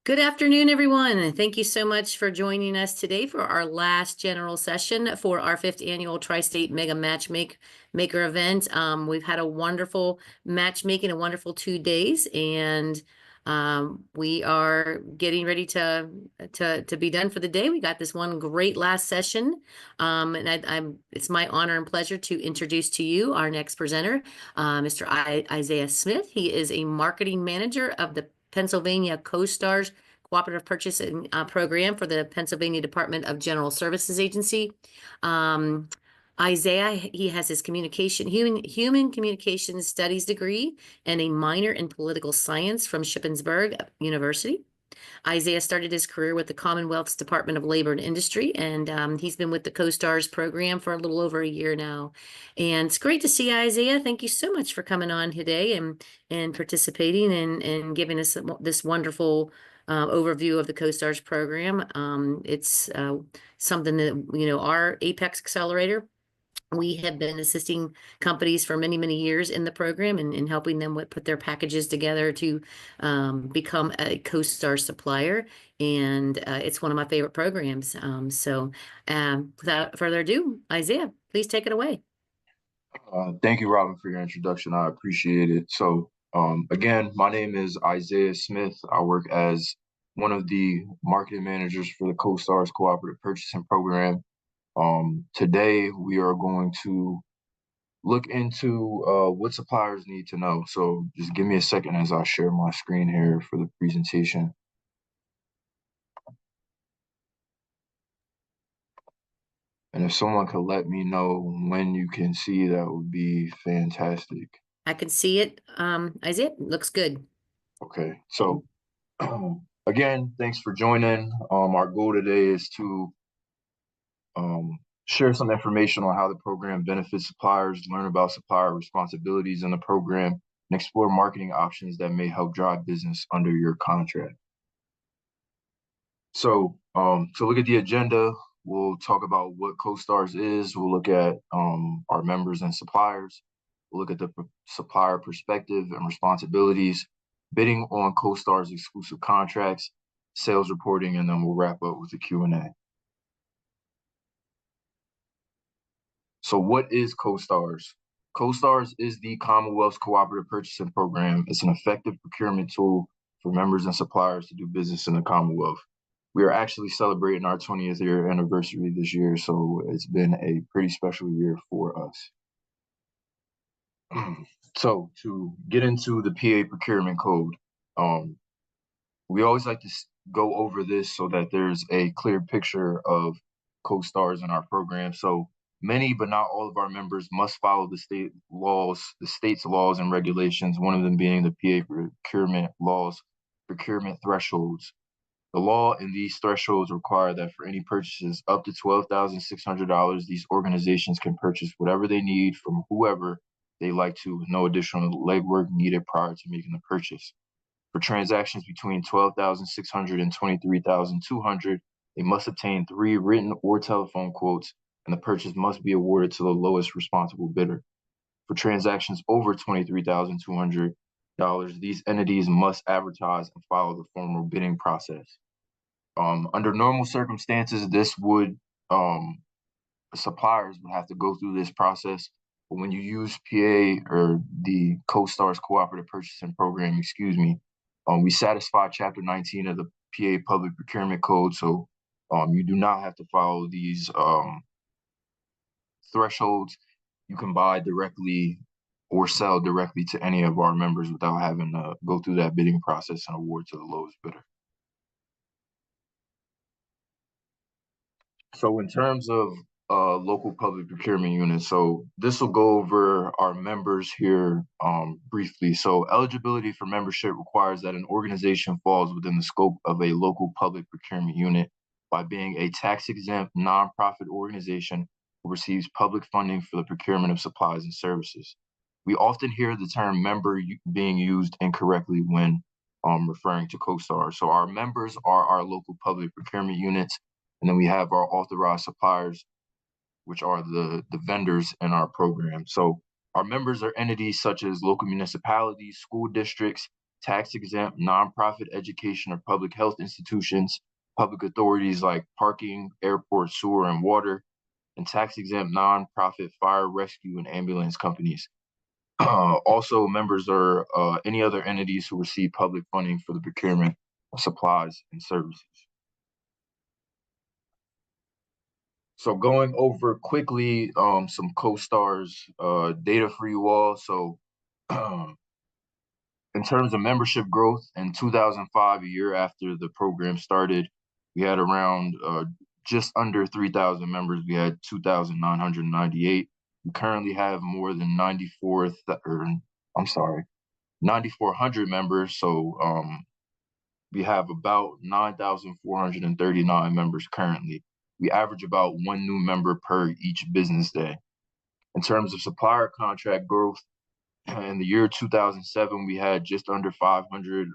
Good afternoon, everyone, and thank you so much for joining us today for our last general session for our 5th annual Tri-State Mega Matchmaker event. We've had a wonderful matchmaking, a wonderful 2 days, and we are getting ready to be done for the day. We got this one great last session, and it's my honor and pleasure to introduce to you our next presenter, Mr. Isaiah Smith. He is a marketing manager of the Pennsylvania COSTARS Cooperative Purchasing Program for the Pennsylvania Department of General Services Agency. Isaiah, he has his human communications studies degree and a minor in political science from Shippensburg University. Isaiah started his career with the Commonwealth's Department of Labor and Industry, and he's been with the COSTARS program for a little over a year now. And it's great to see you, Isaiah. Thank you so much for coming on today and participating and giving us this wonderful overview of the COSTARS program. It's something that, our Apex Accelerator, we have been assisting companies for many, many years in the program and helping them put their packages together to become a COSTAR supplier. And it's one of my favorite programs. Without further ado, Isaiah, please take it away. Thank you, Robin, for your introduction. I appreciate it. So again, my name is Isaiah Smith. I work as one of the marketing managers for the COSTARS Cooperative Purchasing Program. Today, we are going to look into what suppliers need to know. So just give me a second as I share my screen here for the presentation. And if someone could let me know when you can see, that would be fantastic. I can see it. Isaiah, looks good. Okay, so again, thanks for joining. Our goal today is to share some information on how the program benefits suppliers, learn about supplier responsibilities in the program, and explore marketing options that may help drive business under your contract. So to look at the agenda, we'll talk about what COSTARS is. We'll look at our members and suppliers. We'll look at the supplier perspective and responsibilities, bidding on COSTARS exclusive contracts, sales reporting, and then we'll wrap up with the Q&A. So what is COSTARS? COSTARS is the Commonwealth's Cooperative Purchasing Program. It's an effective procurement tool for members and suppliers to do business in the Commonwealth. We are actually celebrating our 20th year anniversary this year, so it's been a pretty special year for us. So to get into the PA procurement code, we always like to go over this so that there's a clear picture of COSTARS in our program. So many, but not all of our members must follow the state's laws and regulations, one of them being the PA procurement laws, procurement thresholds. The law and these thresholds require that for any purchases up to $12,600, these organizations can purchase whatever they need from whoever they like to, with no additional legwork needed prior to making the purchase. For transactions between $12,600 and $23,200, they must obtain 3 written or telephone quotes, and the purchase must be awarded to the lowest responsible bidder. For transactions over $23,200, these entities must advertise and follow the formal bidding process. Under normal circumstances, this would suppliers would have to go through this process. But when you use PA or the COSTARS Cooperative Purchasing Program, we satisfy Chapter 19 of the PA Public Procurement Code, so you do not have to follow these thresholds. You can buy directly or sell directly to any of our members without having to go through that bidding process and award to the lowest bidder. So in terms of local public procurement units, so this will go over our members here briefly. So eligibility for membership requires that an organization falls within the scope of a local public procurement unit by being a tax-exempt nonprofit organization who receives public funding for the procurement of supplies and services. We often hear the term member being used incorrectly when referring to COSTARS. So our members are our local public procurement units, and then we have our authorized suppliers, which are the vendors in our program. So our members are entities such as local municipalities, school districts, tax-exempt, nonprofit education or public health institutions, public authorities like parking, airport, sewer, and water, and tax-exempt nonprofit fire, rescue, and ambulance companies. Also, members are any other entities who receive public funding for the procurement of supplies and services. So going over quickly some CoStars data for you all. So in terms of membership growth in 2005, a year after the program started, we had around just under 3,000 members. We had 2,998. We currently have more than 9,400 members. So we have about 9,439 members currently. We average about one new member per each business day. In terms of supplier contract growth, in the year 2007, we had just under 500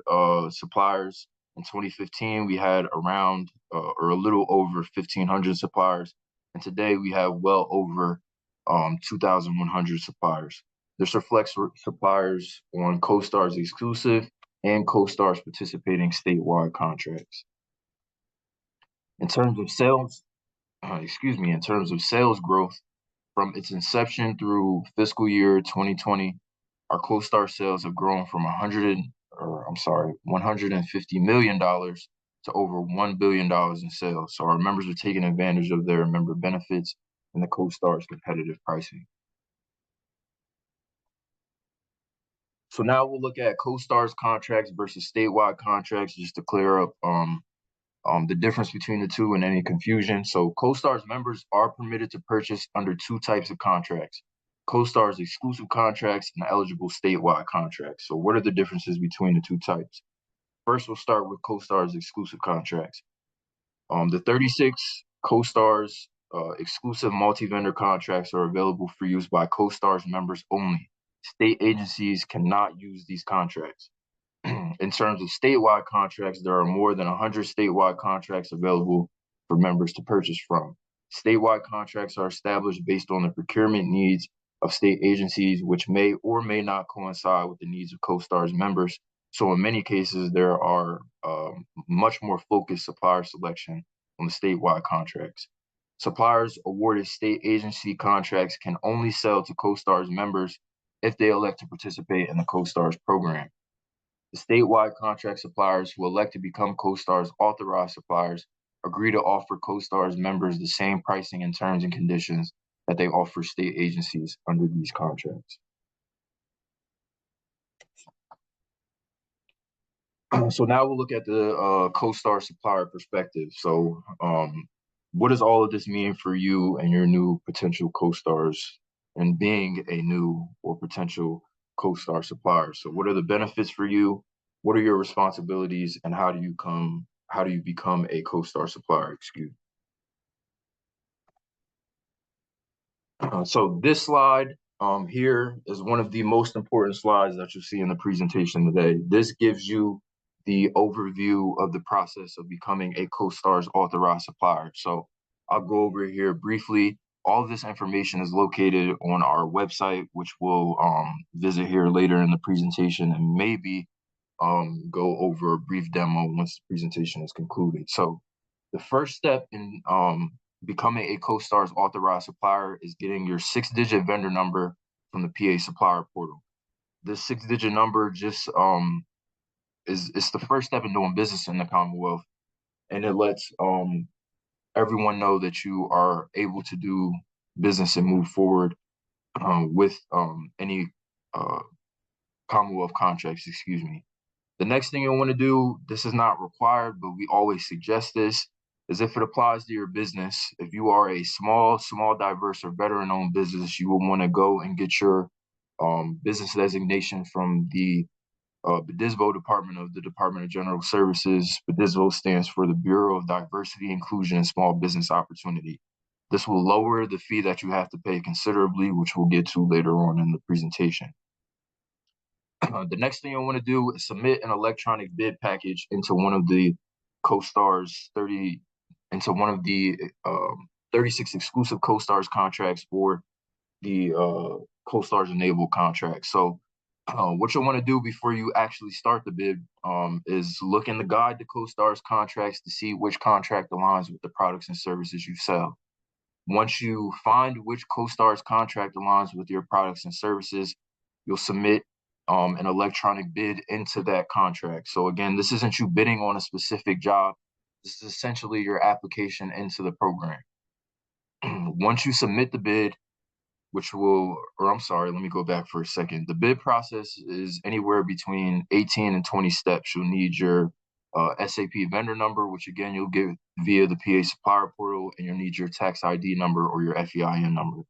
suppliers. In 2015, we had around or a little over 1,500 suppliers. And today we have well over 2,100 suppliers. This reflects suppliers on CoStars exclusive and CoStars participating statewide contracts. In terms of sales, in terms of sales growth from its inception through fiscal year 2020, our CoStar sales have grown from $150 million to over $1 billion in sales. So our members are taking advantage of their member benefits and the CoStar's competitive pricing. So now we'll look at CoStar's contracts versus statewide contracts, just to clear up the difference between the two and any confusion. So CoStar's members are permitted to purchase under two types of contracts: CoStar's exclusive contracts and eligible statewide contracts. So what are the differences between the two types? First, we'll start with CoStar's exclusive contracts. The 36 CoStar's exclusive multi-vendor contracts are available for use by CoStar's members only. State agencies cannot use these contracts. In terms of statewide contracts, there are more than 100 statewide contracts available for members to purchase from. Statewide contracts are established based on the procurement needs of state agencies, which may or may not coincide with the needs of CoStar's members. So in many cases, there are much more focused supplier selection on the statewide contracts. Suppliers awarded state agency contracts can only sell to CoStar's members if they elect to participate in the CoStar's program. The statewide contract suppliers who elect to become CoStar's authorized suppliers agree to offer CoStar's members the same pricing and terms and conditions that they offer state agencies under these contracts. So now we'll look at the CoStar supplier perspective. So what does all of this mean for you and your new potential CoStars and being a new or potential CoStar supplier? So what are the benefits for you? What are your responsibilities, and how do you become a CoStar supplier? Excuse me. So this slide here is one of the most important slides that you'll see in the presentation today. This gives you the overview of the process of becoming a CoStar's authorized supplier. So I'll go over here briefly. All of this information is located on our website, which we'll visit here later in the presentation, and maybe go over a brief demo once the presentation is concluded. So the first step in becoming a CoStar's authorized supplier is getting your 6-digit vendor number from the PA supplier portal. This 6-digit number just is the first step in doing business in the Commonwealth, and it lets everyone know that you are able to do business and move forward with any Commonwealth contracts, excuse me. The next thing you'll want to do, this is not required, but we always suggest this, is if it applies to your business, if you are a small, diverse, or veteran-owned business, you will want to go and get your business designation from the BDSVO department of the Department of General Services. BDSVO stands for the Bureau of Diversity, Inclusion, and Small Business Opportunity. This will lower the fee that you have to pay considerably, which we'll get to later on in the presentation. The next thing you'll want to do is submit an electronic bid package into one of the CoStar's 36 exclusive CoStar's contracts or the CoStar's enabled contracts. So What you'll want to do before you actually start the bid is look in the guide to CoStar's contracts to see which contract aligns with the products and services you sell. Once you find which CoStar's contract aligns with your products and services, you'll submit an electronic bid into that contract. So again, this isn't you bidding on a specific job. This is essentially your application into the program. Once you submit the bid, I'm sorry, let me go back for a second. The bid process is anywhere between 18 and 20 steps. You'll need your SAP vendor number, which again, you'll get via the PA supplier portal, and you'll need your tax ID number or your FEIN number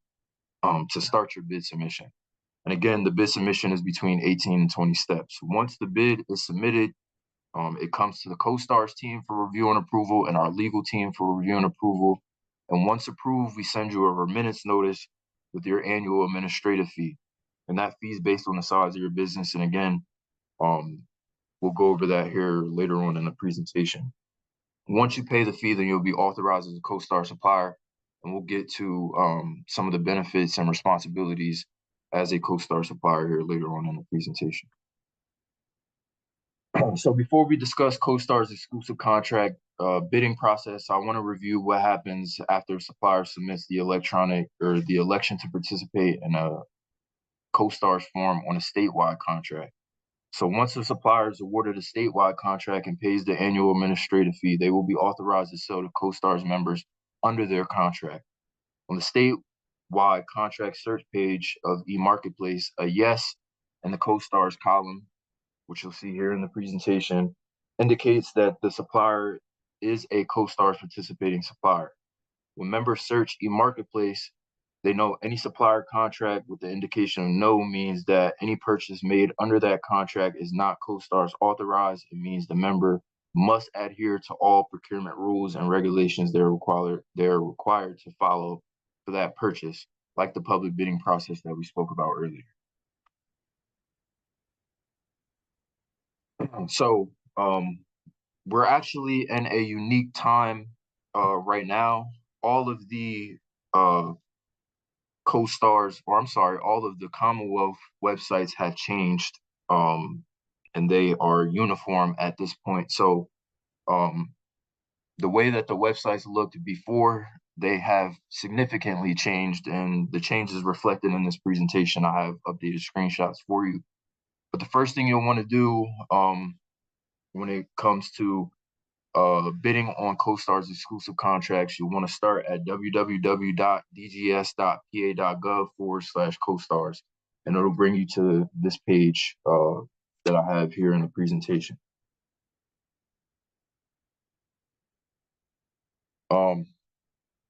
to start your bid submission. And again, the bid submission is between 18 and 20 steps. Once the bid is submitted, it comes to the CoStars team for review and approval and our legal team for review and approval. And once approved, we send you a remittance notice with your annual administrative fee. And that fee is based on the size of your business. And again, we'll go over that here later on in the presentation. Once you pay the fee, then you'll be authorized as a CoStar supplier, and we'll get to some of the benefits and responsibilities as a CoStar supplier here later on in the presentation. So before we discuss CoStar's exclusive contract bidding process, I want to review what happens after a supplier submits the electronic or the election to participate in a CoStar's form on a statewide contract. So once the supplier is awarded a statewide contract and pays the annual administrative fee, they will be authorized to sell to CoStar's members under their contract. On the statewide contract search page of eMarketplace, a yes in the CoStar's column, which you'll see here in the presentation, indicates that the supplier is a CoStar's participating supplier. When members search eMarketplace, they know any supplier contract with the indication of no means that any purchase made under that contract is not CoStar's authorized. It means the member must adhere to all procurement rules and regulations they're required to follow for that purchase, like the public bidding process that we spoke about earlier. So we're actually in a unique time right now. All of the CoStars, or I'm sorry, all of the Commonwealth websites have changed, and they are uniform at this point. So the way that the websites looked before, they have significantly changed, and the changes reflected in this presentation. I have updated screenshots for you. But the first thing you'll want to do when it comes to bidding on CoStar's exclusive contracts, you'll want to start at www.dgs.pa.gov/CoStars, and it'll bring you to this page that I have here in the presentation.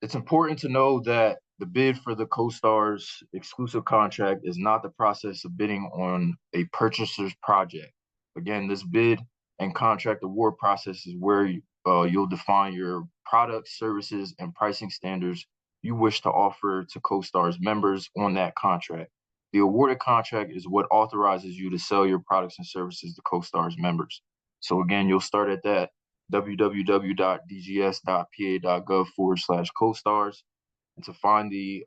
It's important to know that the bid for the CoStar's exclusive contract is not the process of bidding on a purchaser's project. Again, this bid and contract award process is where you'll define your products, services, and pricing standards you wish to offer to CoStar's members on that contract. The awarded contract is what authorizes you to sell your products and services to CoStar's members. So again, you'll start at that www.dgs.pa.gov/CoStars. And to find the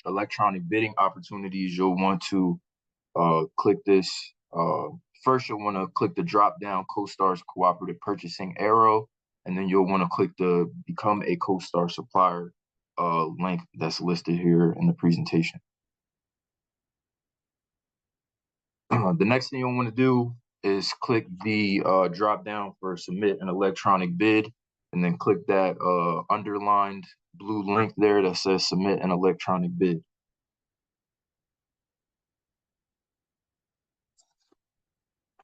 electronic bidding opportunities, you'll want to click this. First, you'll want to click the drop down CoStar's cooperative purchasing arrow, and then you'll want to click the become a CoStar supplier link that's listed here in the presentation. The next thing you'll want to do is click the drop down for submit an electronic bid, and then click that underlined blue link there that says submit an electronic bid.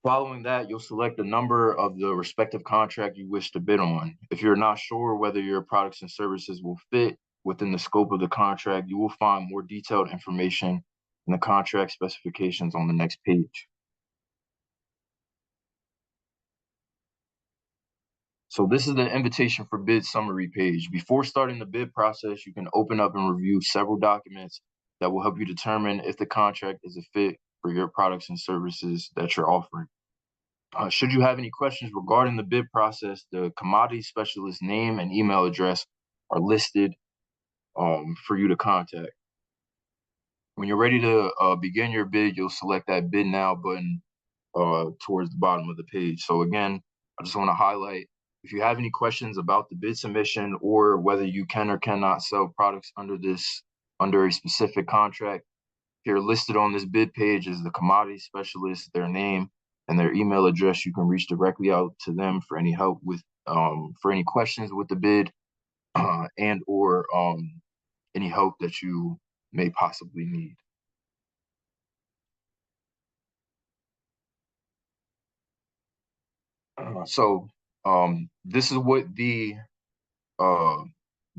Following that, you'll select the number of the respective contract you wish to bid on. If you're not sure whether your products and services will fit within the scope of the contract, you will find more detailed information in the contract specifications on the next page. So this is the invitation for bid summary page. Before starting the bid process, you can open up and review several documents that will help you determine if the contract is a fit for your products and services that you're offering. Should you have any questions regarding the bid process, the commodity specialist name and email address are listed for you to contact. When you're ready to begin your bid, you'll select that Bid Now button towards the bottom of the page. So again, I just want to highlight, if you have any questions about the bid submission or whether you can or cannot sell products under a specific contract, here listed on this bid page is the commodity specialist, their name and their email address. You can reach directly out to them for any help with for any questions with the bid and or any help that you may possibly need. This is what the uh,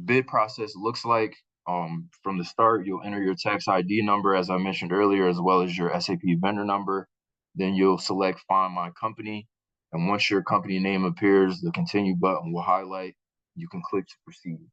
bid process looks like. From the start, you'll enter your tax ID number, as I mentioned earlier, as well as your SAP vendor number. Then you'll select Find My Company. And once your company name appears, the Continue button will highlight. You can click to proceed.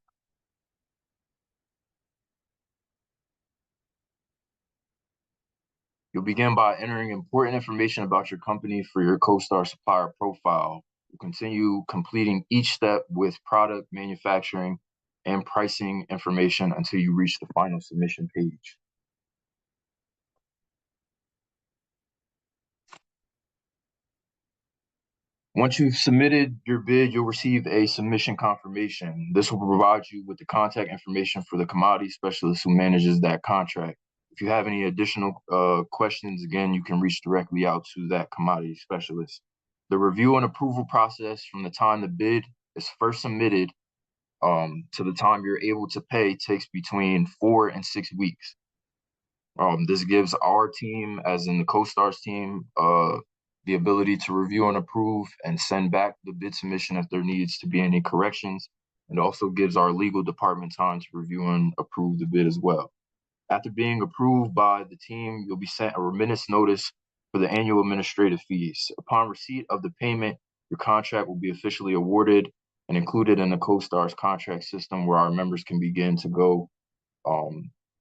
You'll begin by entering important information about your company for your CoStar supplier profile. You'll continue completing each step with product, manufacturing, and pricing information until you reach the final submission page. Once you've submitted your bid, you'll receive a submission confirmation. This will provide you with the contact information for the commodity specialist who manages that contract. If you have any additional questions, again, you can reach directly out to that commodity specialist. The review and approval process from the time the bid is first submitted to the time you're able to pay takes between 4 and 6 weeks. This gives our team, as in the CoStars team, the ability to review and approve and send back the bid submission if there needs to be any corrections. It also gives our legal department time to review and approve the bid as well. After being approved by the team, you'll be sent a remittance notice for the annual administrative fees. Upon receipt of the payment, your contract will be officially awarded and included in the CoStars contract system, where our members can begin to go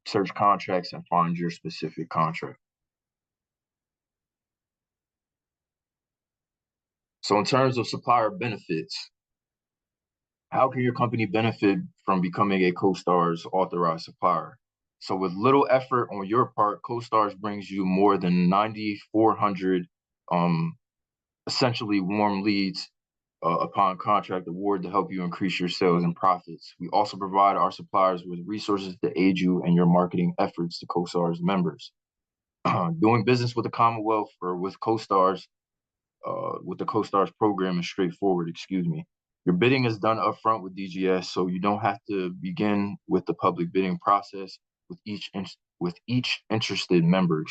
search contracts and find your specific contract. So in terms of supplier benefits, how can your company benefit from becoming a CoStars authorized supplier? So with little effort on your part, CoStars brings you more than 9,400 essentially warm leads upon contract award to help you increase your sales and profits. We also provide our suppliers with resources to aid you in your marketing efforts to CoStars members. Doing business with the Commonwealth or with CoStars, with the CoStars program is straightforward, Your bidding is done upfront with DGS, so you don't have to begin with the public bidding process with each interested member,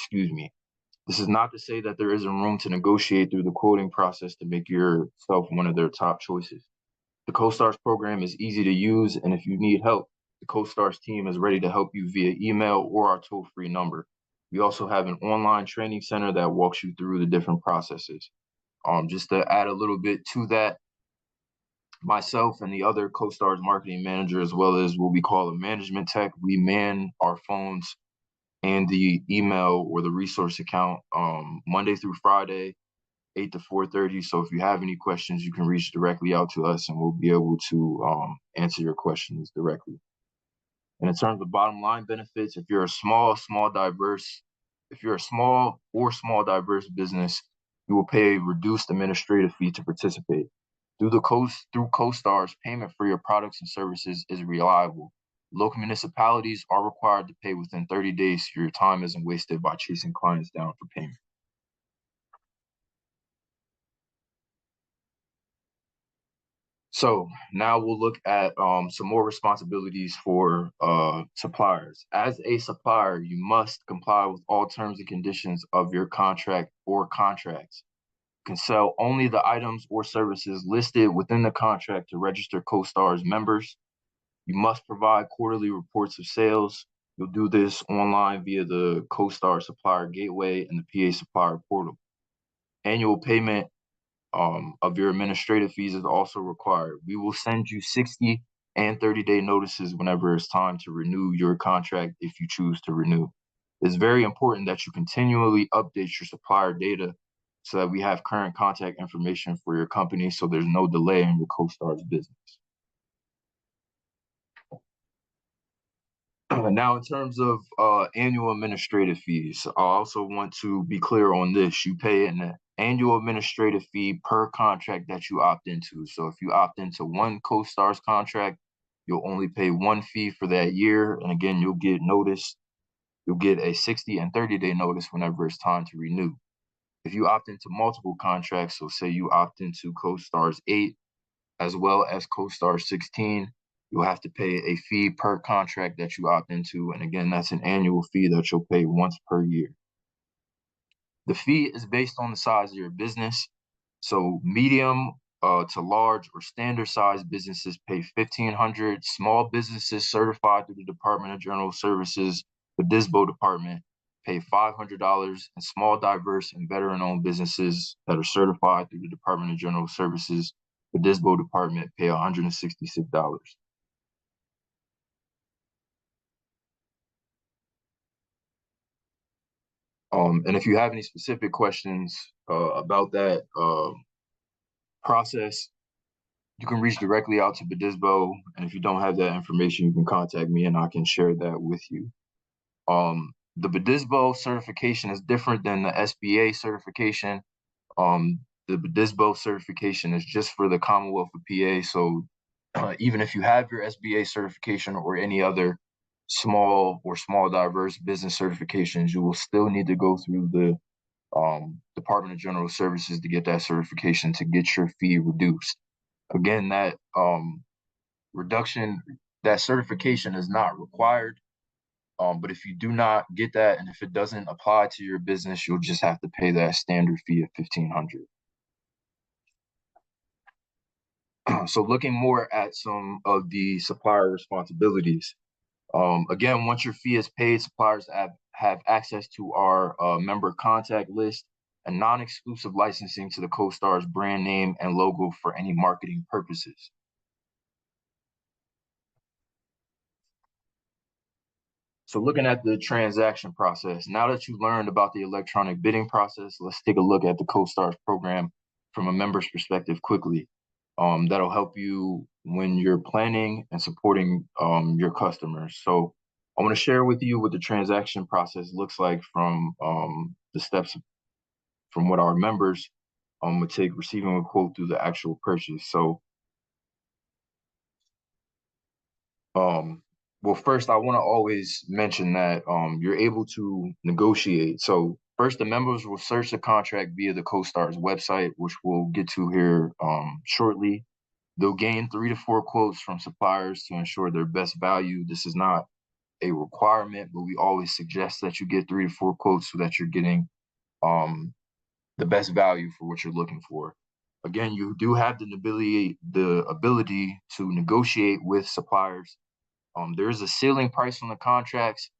This is not to say that there isn't room to negotiate through the quoting process to make yourself one of their top choices. The CoStars program is easy to use, and if you need help, the CoStars team is ready to help you via email or our toll-free number. We also have an online training center that walks you through the different processes. Just to add a little bit to that, myself and the other CoStars marketing manager, as well as what we call a management tech, we man our phones and the email or the resource account Monday through Friday, 8 to 4:30. So if you have any questions, you can reach directly out to us and we'll be able to answer your questions directly. And in terms of bottom line benefits, if you're a small diverse business, you will pay a reduced administrative fee to participate. Through CoStars, payment for your products and services is reliable. Local municipalities are required to pay within 30 days so your time isn't wasted by chasing clients down for payment. So now we'll look at some more responsibilities for suppliers. As a supplier, you must comply with all terms and conditions of your contract or contracts. You can sell only the items or services listed within the contract to register CoStars members. You must provide quarterly reports of sales. You'll do this online via the CoStar Supplier Gateway and the PA Supplier Portal. Annual payment of your administrative fees is also required. We will send you 60 and 30-day notices whenever it's time to renew your contract if you choose to renew. It's very important that you continually update your supplier data so that we have current contact information for your company so there's no delay in your CoStars business. Now, in terms of annual administrative fees, I also want to be clear on this. You pay an annual administrative fee per contract that you opt into. So if you opt into one CoStars contract, you'll only pay one fee for that year. And again, you'll get notice. You'll get a 60 and 30-day notice whenever it's time to renew. If you opt into multiple contracts, so say you opt into CoStars 8 as well as CoStar 16, you'll have to pay a fee per contract that you opt into. And again, that's an annual fee that you'll pay once per year. The fee is based on the size of your business. So medium to large or standard sized businesses pay $1,500. Small businesses certified through the Department of General Services, the DISBO department, pay $500, and small, diverse, and veteran-owned businesses that are certified through the Department of General Services, the DISBO department, pay $166. And if you have any specific questions about that process, you can reach directly out to BDISBO. And if you don't have that information, you can contact me and I can share that with you. The BDISBO certification is different than the SBA certification. The BDISBO certification is just for the Commonwealth of PA. So even if you have your SBA certification or any other small diverse business certifications, you will still need to go through the Department of General Services to get that certification to get your fee reduced. Again, that reduction, that certification is not required. But if you do not get that, and if it doesn't apply to your business, you'll just have to pay that standard fee of $1,500. So looking more at some of the supplier responsibilities. Again, once your fee is paid, suppliers have access to our member contact list and non-exclusive licensing to the CoStars brand name and logo for any marketing purposes. So looking at the transaction process, now that you learned about the electronic bidding process, let's take a look at the CoStars program from a member's perspective quickly. That'll help you when you're planning and supporting your customers. So I want to share with you what the transaction process looks like from the steps from what our members would take receiving a quote through the actual purchase. So well, first, I want to always mention that you're able to negotiate. So first, the members will search the contract via the CoStars website, which we'll get to here shortly. They'll gain 3 to 4 quotes from suppliers to ensure their best value. This is not a requirement, but we always suggest that you get 3 to 4 quotes so that you're getting the best value for what you're looking for. Again, you do have the ability to negotiate with suppliers. There is a ceiling price on the contracts.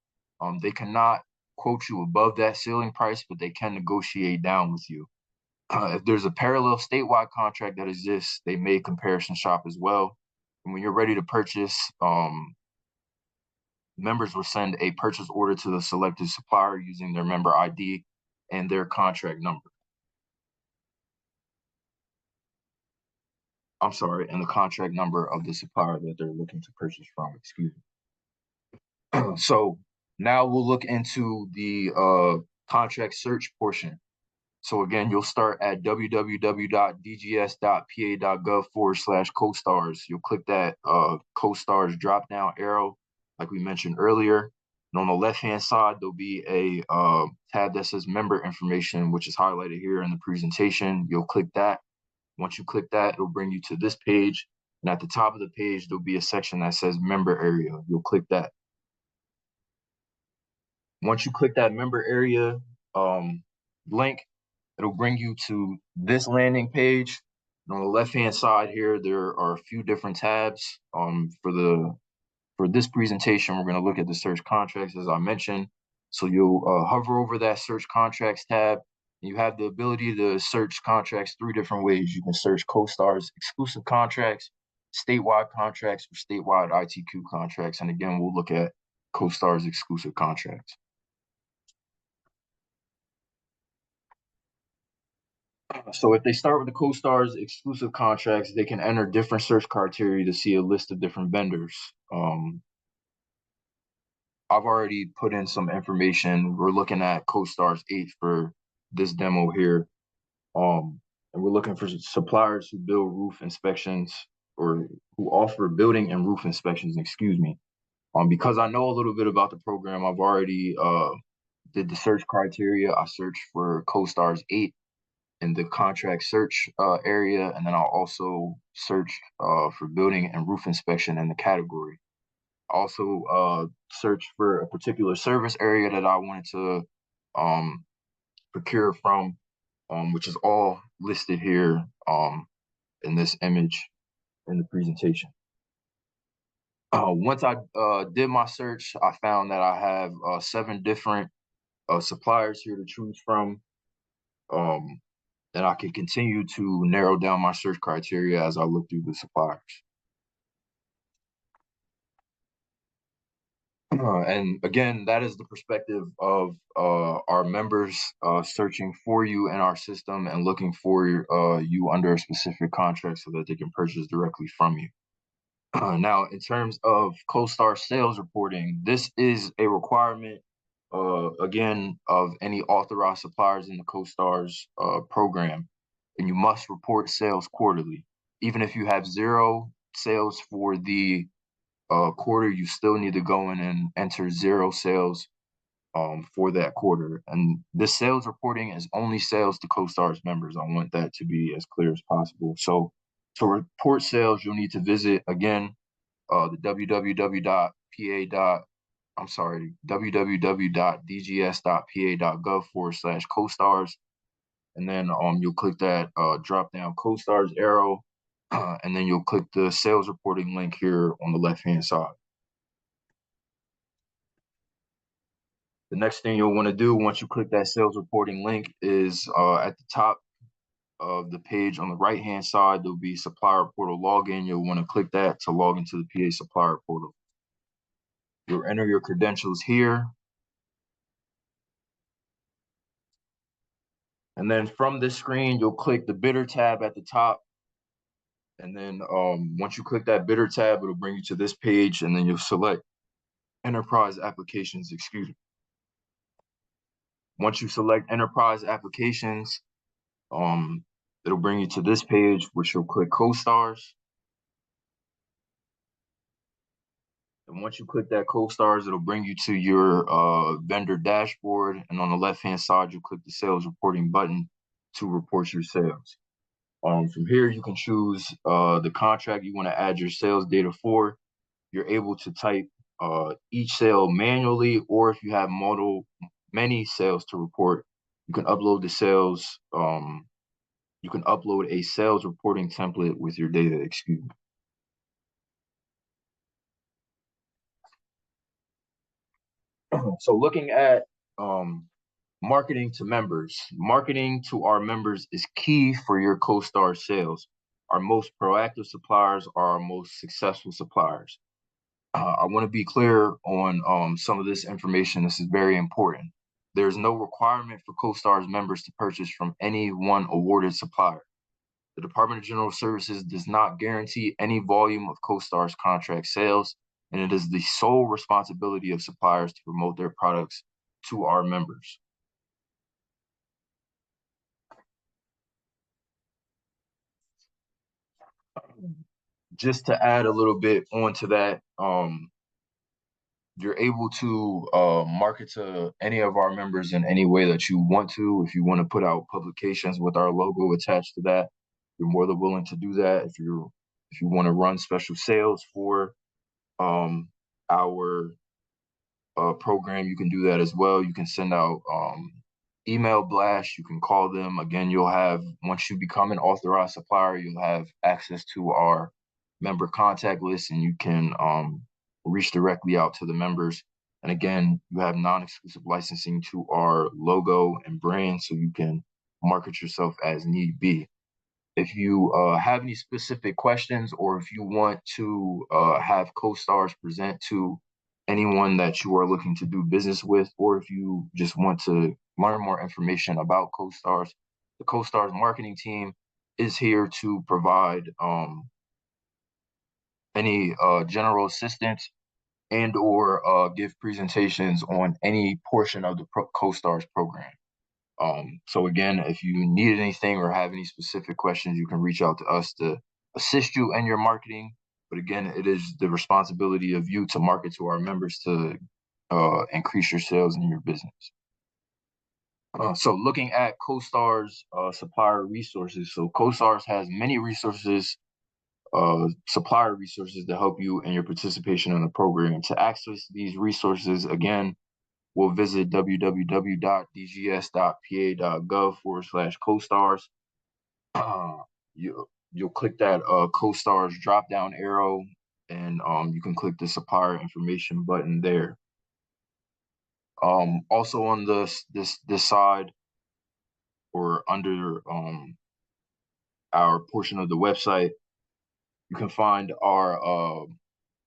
They cannot quote you above that ceiling price, but they can negotiate down with you. If there's a parallel statewide contract that exists, they may comparison shop as well. And when you're ready to purchase, members will send a purchase order to the selected supplier using their member ID and their contract number. I'm sorry, and the contract number of the supplier that they're looking to purchase from, excuse me. So now we'll look into the contract search portion. So again, you'll start at www.dgs.pa.gov/CoStars. You'll click that CoStars drop-down arrow, like we mentioned earlier. And on the left-hand side, there'll be a tab that says member information, which is highlighted here in the presentation. You'll click that. Once you click that, it'll bring you to this page. And at the top of the page, there'll be a section that says member area. You'll click that. Once you click that member area link, it'll bring you to this landing page. And on the left-hand side here, there are a few different tabs. For this presentation, we're going to look at the search contracts, as I mentioned. So you'll hover over that search contracts tab. And you have the ability to search contracts 3 different ways. You can search CoStars exclusive contracts, statewide contracts, or statewide ITQ contracts. And again, we'll look at CoStars exclusive contracts. So if they start with the CoStars exclusive contracts, they can enter different search criteria to see a list of different vendors. I've already put in some information. We're looking at CoStars 8 for this demo here. And we're looking for suppliers who build roof inspections or who offer building and roof inspections, excuse me. Because I know a little bit about the program, I've already did the search criteria. I searched for CoStars 8 in the contract search area, and then I'll also search for building and roof inspection in the category. Also search for a particular service area that I wanted to procure from, which is all listed here in this image in the presentation. Once I did my search, I found that I have 7 different suppliers here to choose from. And I can continue to narrow down my search criteria as I look through the suppliers. And again, that is the perspective of our members searching for you in our system and looking for you under a specific contract so that they can purchase directly from you. Now, in terms of CoStar sales reporting, this is a requirement, again, of any authorized suppliers in the CoStars program, and you must report sales quarterly. Even if you have 0 sales for the quarter, you still need to go in and enter 0 sales for that quarter. And this sales reporting is only sales to CoStars members. I want that to be as clear as possible. So to report sales, you'll need to visit again the www.dgs.pa.gov/CoStars, and then you'll click that drop down CoStars arrow, and then you'll click the sales reporting link here on the left hand side. The next thing you'll want to do once you click that sales reporting link is at the top of the page on the right hand side, there'll be supplier portal login. You'll want to click that to log into the PA supplier portal. You'll enter your credentials here. And then from this screen, you'll click the bidder tab at the top. And then once you click that bidder tab, it'll bring you to this page, and then you'll select enterprise applications, excuse me. Once you select enterprise applications, it'll bring you to this page, which you'll click CoStars. And once you click that CoStars, it'll bring you to your vendor dashboard. And on the left-hand side, you'll click the sales reporting button to report your sales. From here, you can choose the contract you want to add your sales data for. You're able to type each sale manually, or if you have many sales to report, you can upload the sales. You can upload a sales reporting template with your data, excuse me. So looking at marketing to members. Marketing to our members is key for your CoStar sales. Our most proactive suppliers are our most successful suppliers. I want to be clear on some of this information. This is very important. There's no requirement for CoStar's members to purchase from any one awarded supplier. The Department of General Services does not guarantee any volume of CoStar's contract sales, and it is the sole responsibility of suppliers to promote their products to our members. Just to add a little bit onto that, you're able to market to any of our members in any way that you want to. If you want to put out publications with our logo attached to that, you're more than willing to do that. If you want to run special sales for our program, you can do that as well. You can send out email blasts. You can call them. Again, you'll have, once you become an authorized supplier, you'll have access to our member contact list, and you can reach directly out to the members. And again, you have non-exclusive licensing to our logo and brand, so you can market yourself as need be. If you have any specific questions, or if you want to have CoStars present to anyone that you are looking to do business with, or if you just want to learn more information about CoStars, the CoStars marketing team is here to provide any general assistance and or give presentations on any portion of the CoStars program. So again, if you need anything or have any specific questions, you can reach out to us to assist you in your marketing. But again, it is the responsibility of you to market to our members to increase your sales in your business. So looking at CoStars supplier resources. So CoStars has many resources, supplier resources to help you in your participation in the program. To access these resources, again, we'll visit www.dgs.pa.gov/CoStars. You'll click that CoStars drop down arrow, and you can click the supplier information button there. Also on this side or under our portion of the website, you can find our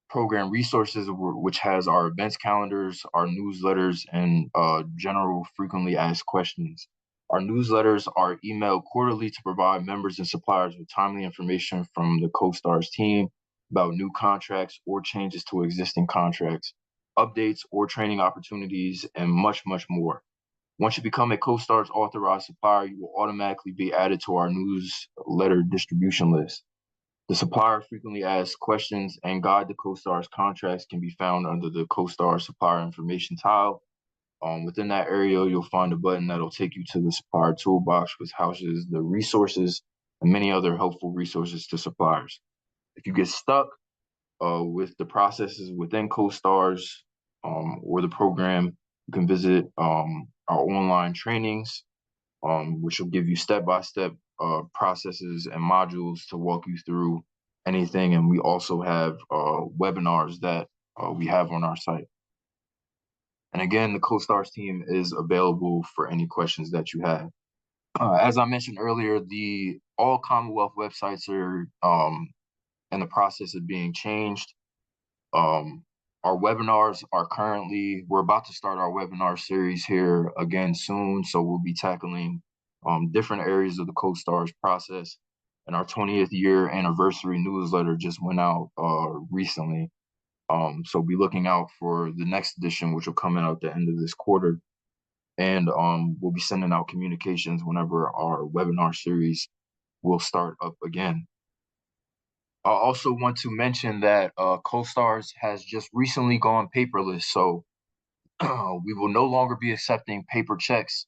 program resources, which has our events calendars, our newsletters, and general frequently asked questions. Our newsletters are emailed quarterly to provide members and suppliers with timely information from the CoStars team about new contracts or changes to existing contracts, updates or training opportunities, and much, much more. Once you become a CoStars authorized supplier, you will automatically be added to our newsletter distribution list. The supplier frequently asked questions and guide to CoStars contracts can be found under the CoStars supplier information tile. Within that area, you'll find a button that'll take you to the supplier toolbox, which houses the resources and many other helpful resources to suppliers. If you get stuck with the processes within CoStars or the program, you can visit our online trainings, which will give you step-by-step processes and modules to walk you through anything. And we also have webinars that we have on our site. And again, the CoStars team is available for any questions that you have. As I mentioned earlier, all Commonwealth websites are in the process of being changed. Our webinars are we're about to start our webinar series here again soon. So we'll be tackling different areas of the CoStars process. And our 20th year anniversary newsletter just went out recently. So be looking out for the next edition, which will come out at the end of this quarter. And we'll be sending out communications whenever our webinar series will start up again. I also want to mention that CoStars has just recently gone paperless. So we will no longer be accepting paper checks.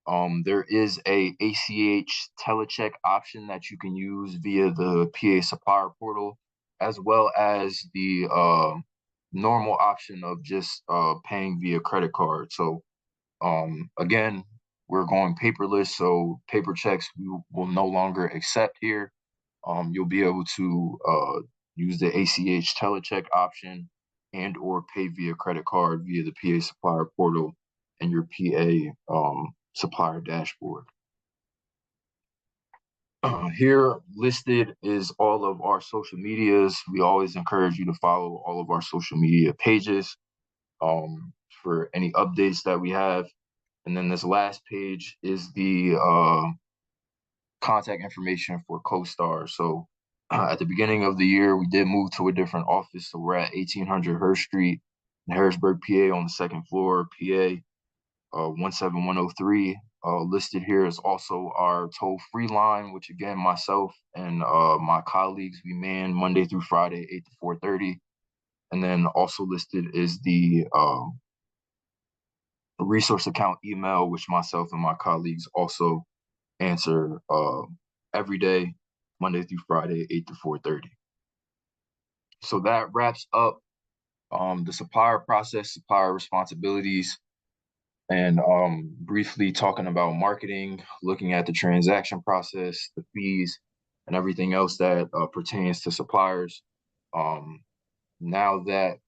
There is a ACH telecheck option that you can use via the PA supplier portal, as well as the normal option of just paying via credit card. So again, we're going paperless, so paper checks we will no longer accept here. You'll be able to use the ACH telecheck option and or pay via credit card via the PA supplier portal and your PA supplier dashboard. Here listed is all of our social medias. We always encourage you to follow all of our social media pages for any updates that we have. And then this last page is the contact information for CoStars. So at the beginning of the year, we did move to a different office. So we're at 1800 Hurst Street in Harrisburg, PA on the second floor, PA 17103. Listed here is also our toll-free line, which again, myself and my colleagues, we man Monday through Friday, 8 to 4:30. And then also listed is the resource account email, which myself and my colleagues also answer every day, Monday through Friday, 8 to 4:30. So that wraps up the supplier process, supplier responsibilities, and briefly talking about marketing, looking at the transaction process, the fees, and everything else that pertains to suppliers. Now that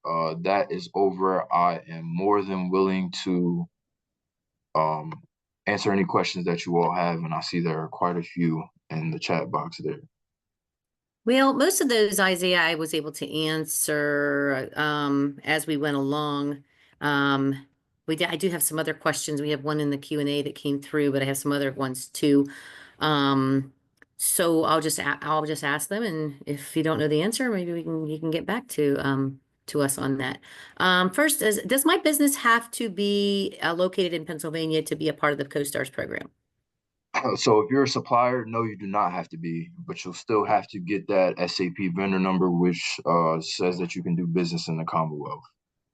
that is over, I am more than willing to answer any questions that you all have, and I see there are quite a few in the chat box there. Well, most of those, Isaiah, I was able to answer as we went along. I do have some other questions. We have one in the Q&A that came through, but I have some other ones too. So I'll just ask them, and if you don't know the answer, maybe you can get back to to us on that. First, does my business have to be located in Pennsylvania to be a part of the CoStars program? So if you're a supplier, no, you do not have to be, but you'll still have to get that SAP vendor number, which says that you can do business in the Commonwealth.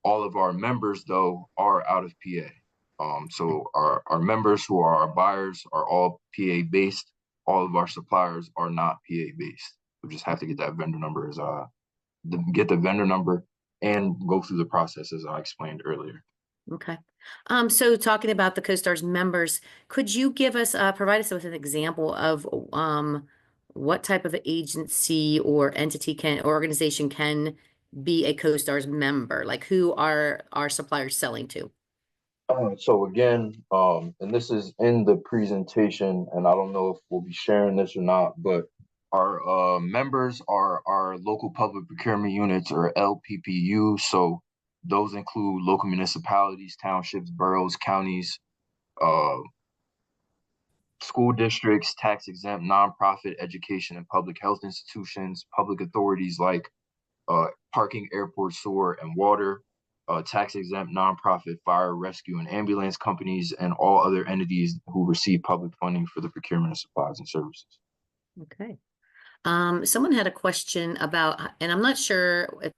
All of our members, though, are out of PA. So our members who are our buyers are all PA based. All of our suppliers are not PA based. We just have to get that vendor number get the vendor number and go through the process as I explained earlier. Okay. So talking about the CoStars members, could you give us, provide us with an example of what type of agency or entity can, or organization can be a CoStars member? Like who are our suppliers selling to? So again, and this is in the presentation, and I don't know if we'll be sharing this or not, but our members are our local public procurement units or LPPU. So those include local municipalities, townships, boroughs, counties, uh, school districts, tax exempt, nonprofit, education, and public health institutions, public authorities like parking, airport, sewer, and water, tax exempt, nonprofit, fire, rescue, and ambulance companies, and all other entities who receive public funding for the procurement of supplies and services. Okay. Someone had a question about, and I'm not sure if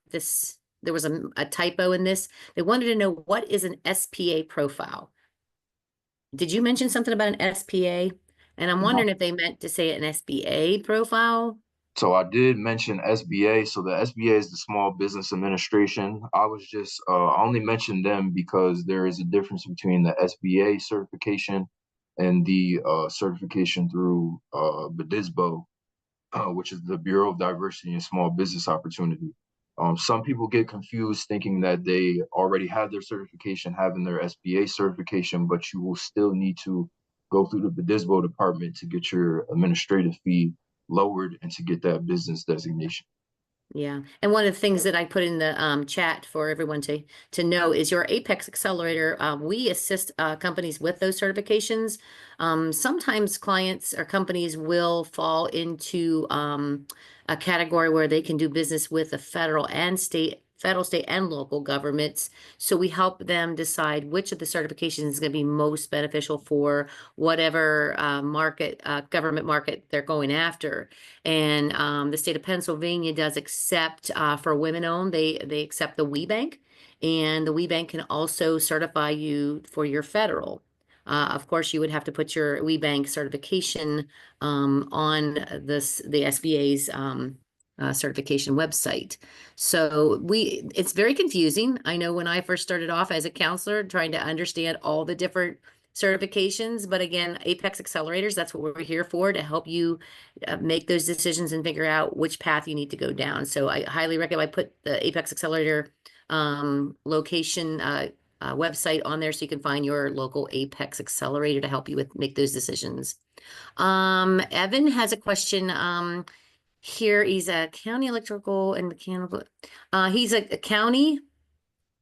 there was a typo in this. They wanted to know, what is an SPA profile? Did you mention something about an SPA? And I'm wondering if they meant to say an SBA profile. So I did mention SBA. So the SBA is the Small Business Administration. I was just I only mentioned them because there is a difference between the SBA certification and the certification through BDSBO, which is the Bureau of Diversity and Small Business Opportunity. Some people get confused thinking that they already have their certification, having their SBA certification, but you will still need to go through the BDSBO department to get your administrative fee lowered and to get that business designation. Yeah. And one of the things that I put in the chat for everyone to know is your Apex Accelerator. We assist companies with those certifications. Sometimes clients or companies will fall into a category where they can do business with the federal, state, and local governments. So we help them decide which of the certifications is going to be most beneficial for whatever government market they're going after. And the state of Pennsylvania does accept for women-owned. They accept the WeBank, and the WeBank can also certify you for your federal. Of course, you would have to put your WeBank certification on the SBA's certification website. So it's very confusing. I know when I first started off as a counselor, trying to understand all the different certifications, but again, Apex Accelerators, that's what we're here for, to help you make those decisions and figure out which path you need to go down. So I highly recommend I put the Apex Accelerator location website on there so you can find your local Apex Accelerator to help you make those decisions. Evan has a question. Here he's a county electrical and mechanical. He's a county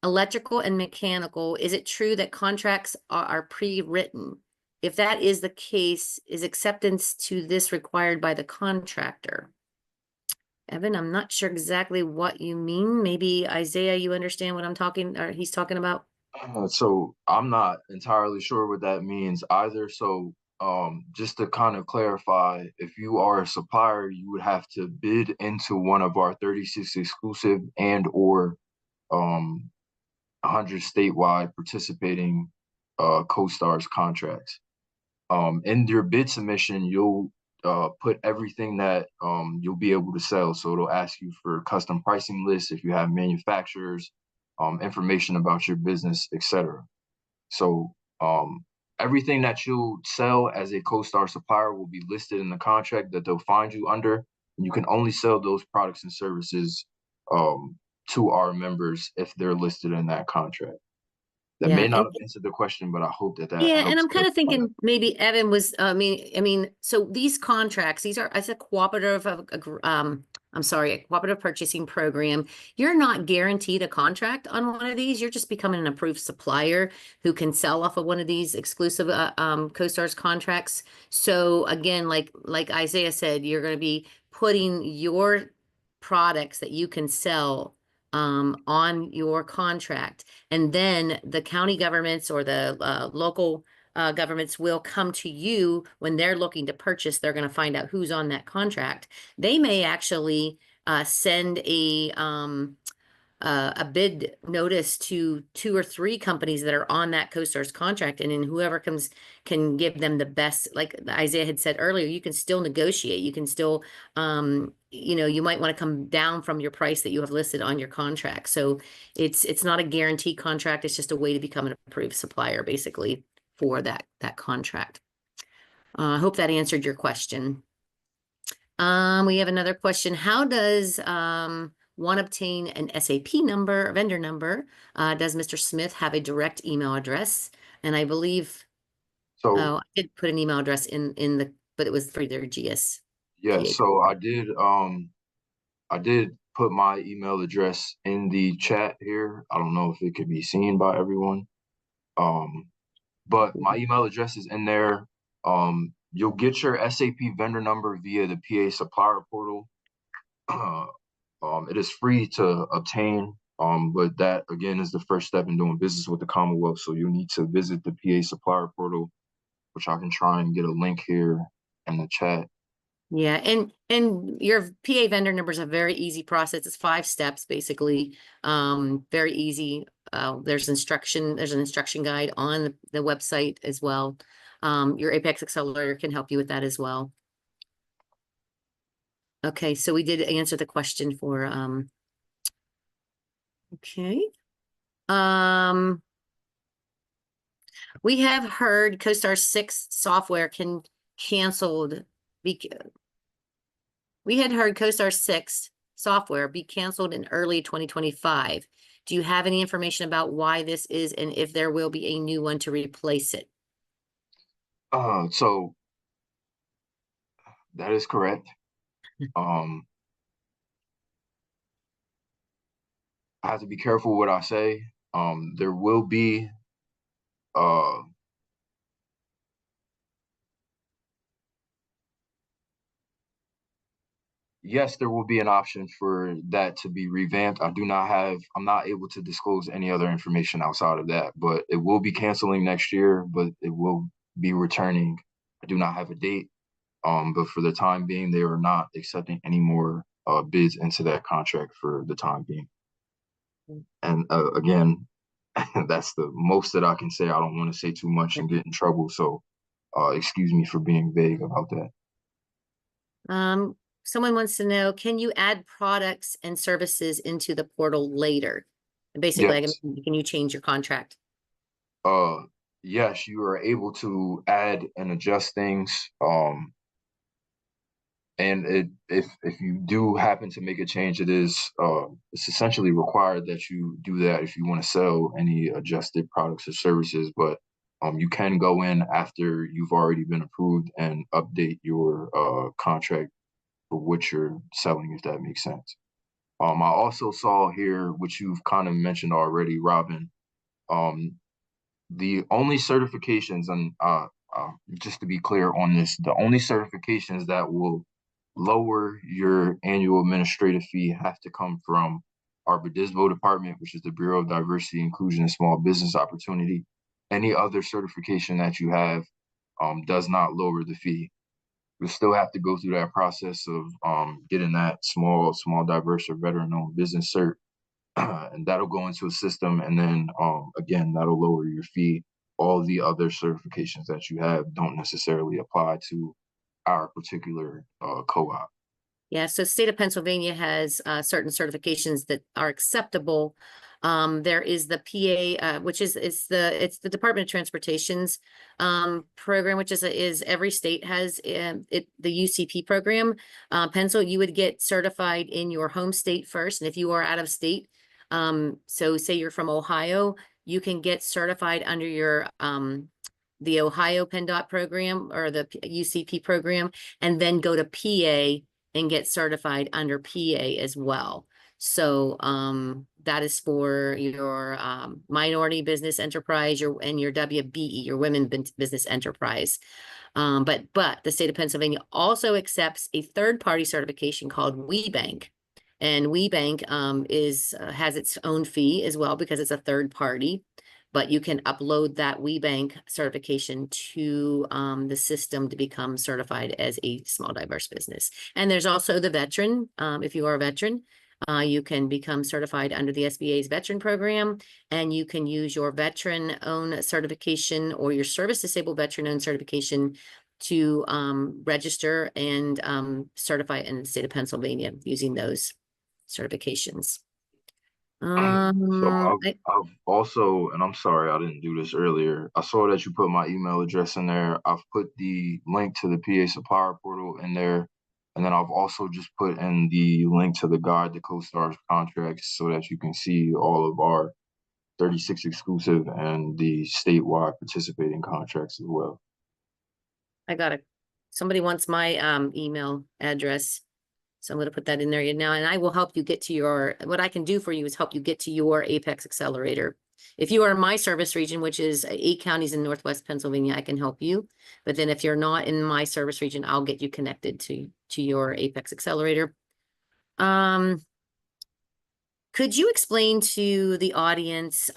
electrical and mechanical. Is it true that contracts are pre-written? If that is the case, is acceptance to this required by the contractor? Evan, I'm not sure exactly what you mean. Maybe Isaiah, you understand what he's talking about? So I'm not entirely sure what that means either. So just to kind of clarify, if you are a supplier, you would have to bid into one of our 36 exclusive and or 100 statewide participating CoStars contracts. In your bid submission, you'll put everything that you'll be able to sell. So it'll ask you for custom pricing lists if you have manufacturers, information about your business, etc. So everything that you'll sell as a CoStar supplier will be listed in the contract that they'll find you under. And you can only sell those products and services to our members if they're listed in that contract. That may Yeah, not and have answered the question, but I hope that yeah, and helps I'm kind of clarify that. thinking maybe Evan was, so these contracts, these are, as a cooperative I'm sorry, a cooperative purchasing program. You're not guaranteed a contract on one of these. You're just becoming an approved supplier who can sell off of one of these exclusive CoStars contracts. So again, like Isaiah said, you're going to be putting your products that you can sell on your contract. And then the county governments or the local governments will come to you when they're looking to purchase. They're going to find out who's on that contract. They may actually send a bid notice to 2 or 3 companies that are on that CoStarz contract, and then whoever comes can give them the best. Like Isaiah had said earlier, you can still negotiate. You can still, you might want to come down from your price that you have listed on your contract. So it's not a guaranteed contract. It's just a way to become an approved supplier, basically, for that contract. I hope that answered your question. We have another question. How does one obtain an SAP number, vendor number? Does Mr. Smith have a direct email address? And I believe, So I did put an email address in the, but it was for their GS. yeah, PA. so I did put my email address in the chat here. I don't know if it could be seen by everyone. But my email address is in there. You'll get your SAP vendor number via the PA supplier portal. It is free to obtain, but that again is the first step in doing business with the Commonwealth. So you need to visit the PA supplier portal, which I can try and get a link here in the chat. Yeah, and your PA vendor number is a very easy process. It's 5 steps basically. Very easy. There's an instruction guide on the website as well. Your Apex Accelerator can help you with that as well. Okay, so we did answer the question for okay. We have heard CoStar 6 software can canceled. We had heard CoStar 6 software be canceled in early 2025. Do you have any information about why this is and if there will be a new one to replace it? So that is correct. I have to be careful what I say. There will be yes, there will be an option for that to be revamped. I'm not able to disclose any other information outside of that, but it will be canceling next year, but it will be returning. I do not have a date. But for the time being, they are not accepting any more bids into that contract for the time being. And again, that's the most that I can say. I don't want to say too much and get in trouble. So excuse me for being vague about that. Someone wants to know, can you add products and services into the portal later? Basically, Yes. can you change your contract? Yes, you are able to add and adjust things. And if you do happen to make a change, it's essentially required that you do that if you want to sell any adjusted products or services. But you can go in after you've already been approved and update your contract for what you're selling, if that makes sense. I also saw here, which you've kind of mentioned already, Robin, the only certifications, and just to be clear on this, the only certifications that will lower your annual administrative fee have to come from our BDSBO department, which is the Bureau of Diversity, Inclusion, and Small Business Opportunity. Any other certification that you have does not lower the fee. You still have to go through that process of getting that small, diverse, or veteran-owned business cert, and that'll go into a system, and then again, that'll lower your fee. All the other certifications that you have don't necessarily apply to our particular co-op. Yeah, so state of Pennsylvania has certain certifications that are acceptable. There is the PA, which is it's the Department of Transportation's program, which is every state has the UCP program. Pencil, you would get certified in your home state first, and if you are out of state, so say you're from Ohio, you can get certified under your the Ohio PennDOT program or the UCP program, and then go to PA and get certified under PA as well. So that is for your minority business enterprise, your WBE, your women business enterprise. But the state of Pennsylvania also accepts a third-party certification called WeBank. And WeBank has its own fee as well because it's a third party, but you can upload that WeBank certification to the system to become certified as a small diverse business. And there's also the veteran. If you are a veteran, you can become certified under the SBA's veteran program, and you can use your veteran-owned certification or your service-disabled veteran-owned certification to register and certify in the state of Pennsylvania using those certifications. So I I've also, and I'm sorry I didn't do this earlier. I saw that you put my email address in there. I've put the link to the PA supplier portal in there. And then I've also just put in the link to the guide to CoStar's contracts so that you can see all of our 36 exclusive and the statewide participating contracts as well. got somebody wants my email address. So I'm going to put that in there now, and I will help you get to what I can do for you is help you get to your Apex Accelerator. If you are in my service region, which is 8 counties in Northwest Pennsylvania, I can help you. But then if you're not in my service region, I'll get you connected to your Apex Accelerator. Could you explain to the audience,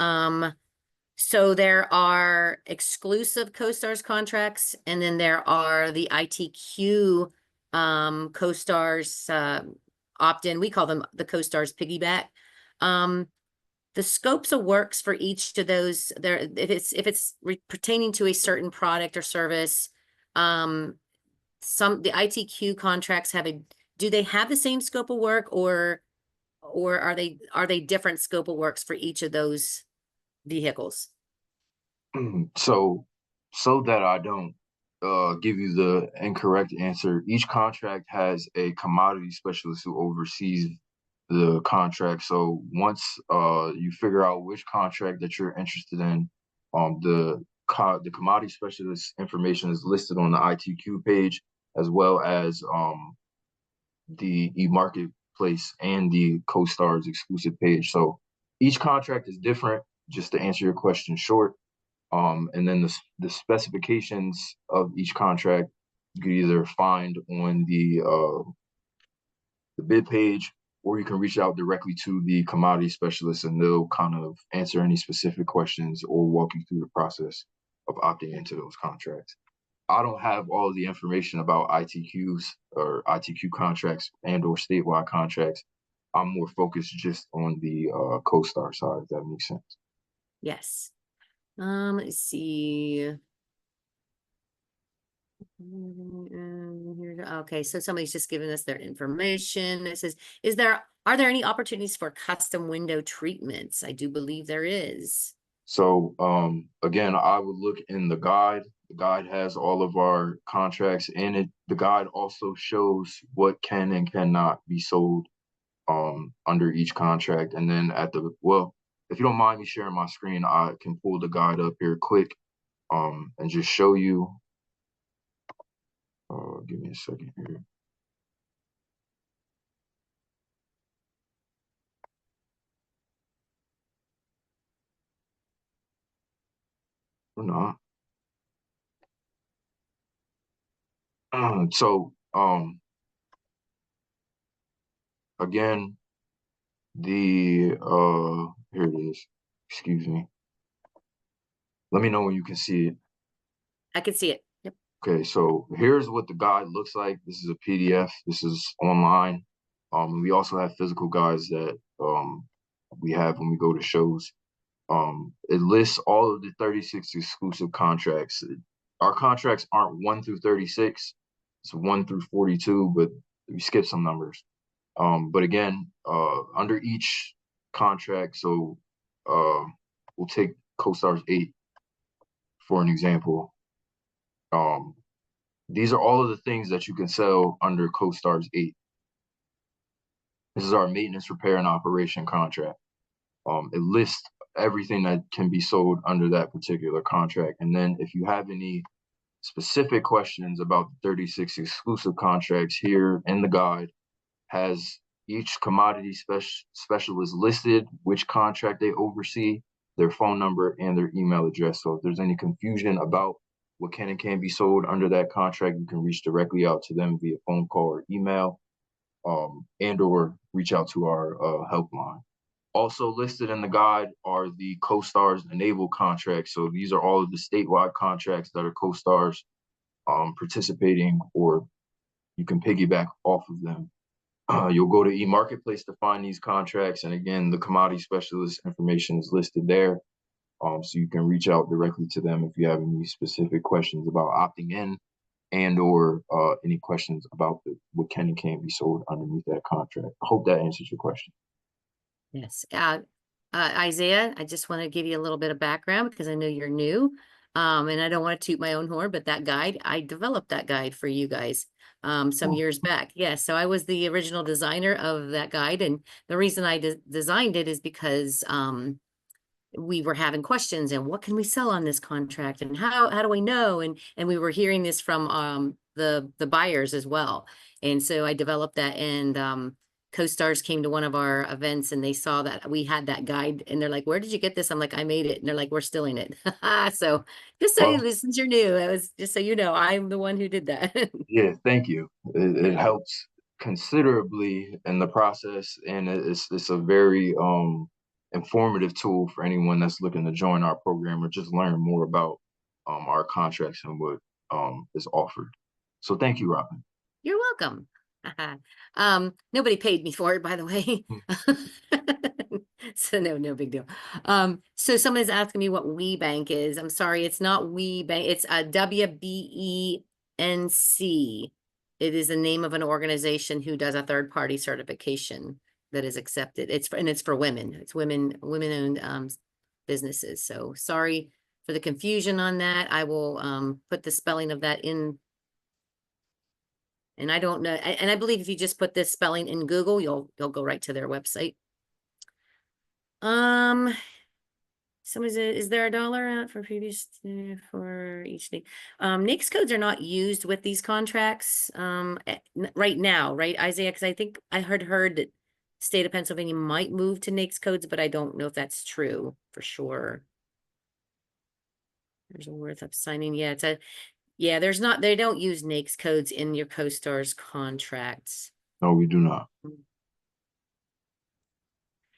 so there are exclusive CoStars contracts, and then there are the ITQ CoStars opt-in. We call them the CoStars piggyback. The scopes of works for each of those, if it's pertaining to a certain product or service, the ITQ contracts do they have the same scope of work, or are they different scope of works for each of those vehicles? So, so that I don't give you the incorrect answer, each contract has a commodity specialist who oversees the contract. So once you figure out which contract that you're interested in, the commodity specialist information is listed on the ITQ page, as well as the e-marketplace and the CoStars exclusive page. So each contract is different, just to answer your question short. And then the specifications of each contract you can either find on the bid page, or you can reach out directly to the commodity specialist and they'll kind of answer any specific questions or walk you through the process of opting into those contracts. I don't have all of the information about ITQs or ITQ contracts and or statewide contracts. I'm more focused just on the CoStar side, if that makes sense. Yes. Let's see. Okay, so somebody's just giving us their information. It says, are there any opportunities for custom window treatments? I do believe there is. So again, I would look in the guide. The guide has all of our contracts in it. The guide also shows what can and cannot be sold under each contract. And then if you don't mind me sharing my screen, I can pull the guide up here quick and just show you. Give me a second here. Or not. So again, here it is. Excuse me. Let me know when you can see it. I can see it. Yep. Okay, so here's what the guide looks like. This is a PDF. This is online. We also have physical guides that we have when we go to shows. It lists all of the 36 exclusive contracts. Our contracts aren't 1 through 36. It's 1 through 42, but we skip some numbers. But again, under each contract, so we'll take CoStars 8 for an example. These are all of the things that you can sell under CoStars 8. This is our maintenance, repair, and operation contract. It lists everything that can be sold under that particular contract. And then if you have any specific questions about the 36 exclusive contracts, here in the guide has each commodity specialist listed, which contract they oversee, their phone number, and their email address. So if there's any confusion about what can and can't be sold under that contract, you can reach directly out to them via phone call or email. and or reach out to our helpline. Also listed in the guide are the CoStars enabled contracts. So these are all of the statewide contracts that are CoStars participating, or you can piggyback off of them. You'll go to eMarketplace to find these contracts. And again, the commodity specialist information is listed there. So you can reach out directly to them if you have any specific questions about opting in and or any questions about what can and can't be sold underneath that contract. I hope that answers your question. Yes. Isaiah, I just want to give you a little bit of background because I know you're new. And I don't want to toot my own horn, but that guide, I developed that guide for you guys some years back. Yes. So I was the original designer of that guide. And the reason I designed it is because we were having questions and what can we sell on this contract and how do we know? And we were hearing this from the buyers as well. And so I developed that, and CoStars came to one of our events and they saw that we had that guide and they're like, where did you get this? I'm like, I made it. And they're like, we're stealing it. So just so Well, you, since you're new, it was just so you know, I'm the one who did that. yeah, thank you. It Yeah. helps considerably in the process, and it's a very informative tool for anyone that's looking to join our program or just learn more about our contracts and what is offered. So thank you, Robin. You're welcome. Nobody paid me for it, by the way. So no big deal. So someone's asking me what WeBank is. I'm sorry, it's not WeBank. It's a WBENC. It is the name of an organization who does a third-party certification that is accepted. It's for women. It's women-owned businesses. So sorry for the confusion on that. I will put the spelling of that in. And I don't know, and I believe if you just put this spelling in Google, you'll go right to their website. Is there a dollar out for previous for each thing? NAICS codes are not used with these contracts right now, right, Isaiah? Because I think I heard that state of Pennsylvania might move to NAICS codes, but I don't know if that's true for sure. There's a worth of signing. Yeah, they don't use NAICS codes in your CoStars contracts. No, we do not.